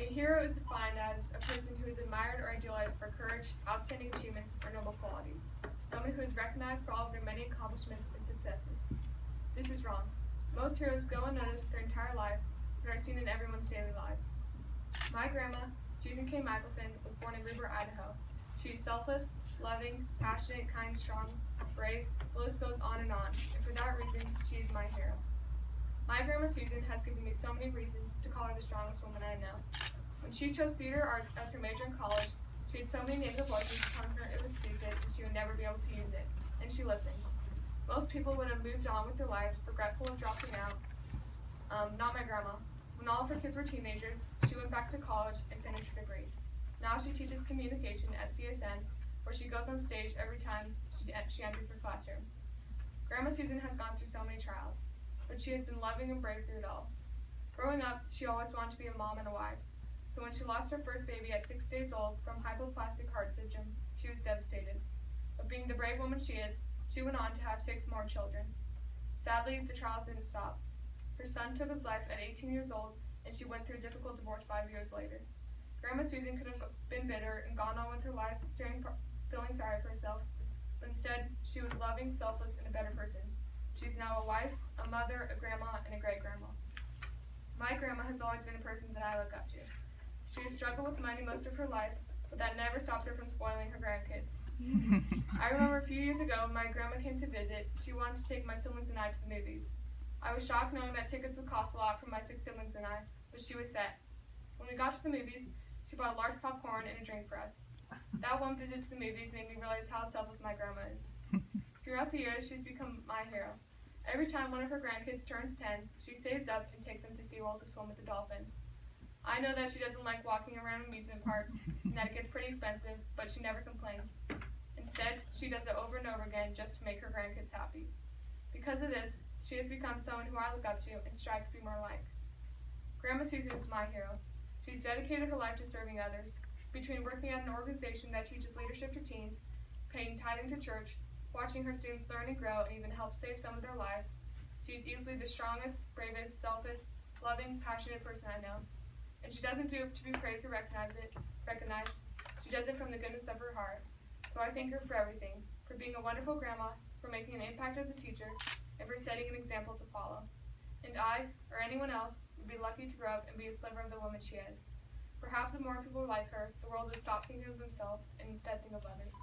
A hero is defined as a person who is admired or idealized for courage, outstanding achievements, or noble qualities. Someone who is recognized for all of their many accomplishments and successes. This is wrong. Most heroes go unnoticed their entire life and are seen in everyone's daily lives. My grandma, Susan K. Michelson, was born in Gruber, Idaho. She is selfless, loving, passionate, kind, strong, brave. The list goes on, and for that reason, she is my hero. My grandma Susan has given me so many reasons to call her the strongest woman I know. When she chose theater arts as her major in college, she had so many negative voices telling her it was stupid and she would never be able to use it, and she listened. Most people would have moved on with their lives, regretful of dropping out. Not my grandma. When all of her kids were teenagers, she went back to college and finished her degree. Now she teaches communication at CSN, where she goes on stage every time she enters her classroom. Grandma Susan has gone through so many trials, but she has been loving and brave through it all. Growing up, she always wanted to be a mom and a wife. So when she lost her first baby at 6 days old from hypoplastic heart syndrome, she was devastated. But being the brave woman she is, she went on to have 6 more children. Sadly, the trials didn't stop. Her son took his life at 18 years old, and she went through a difficult divorce 5 years later. Grandma Susan could have been bitter and gone on with her life, feeling sorry for herself, but instead, she was loving, selfless, and a better person. She's now a wife, a mother, a grandma, and a great-grandma. My grandma has always been a person that I look up to. She has struggled with money most of her life, but that never stops her from spoiling her grandkids. I remember a few years ago, my grandma came to visit. She wanted to take my siblings and I to the movies. I was shocked knowing that tickets would cost a lot for my 6 siblings and I, but she was set. When we got to the movies, she bought a large popcorn and a drink for us. That one visit to the movies made me realize how selfless my grandma is. Throughout the years, she's become my hero. Every time one of her grandkids turns 10, she saves up and takes them to SeaWorld to swim with the dolphins. I know that she doesn't like walking around amusement parks and that it gets pretty expensive, but she never complains. Instead, she does it over and over again just to make her grandkids happy. Because of this, she has become someone who I look up to and strive to be more like. Grandma Susan is my hero. She's dedicated her life to serving others. Between working at an organization that teaches leadership to teens, paying tithing to church, watching her students learn and grow, and even help save some of their lives, she's easily the strongest, bravest, selfless, loving, passionate person I know. And she doesn't do it to be praised or recognized. She does it from the goodness of her heart. So I thank her for everything, for being a wonderful grandma, for making an impact as a teacher, and for setting an example to follow. And I, or anyone else, would be lucky to grow up and be a sliver of the woman she is. Perhaps if more people were like her, the world would stop thinking of themselves and instead think of others.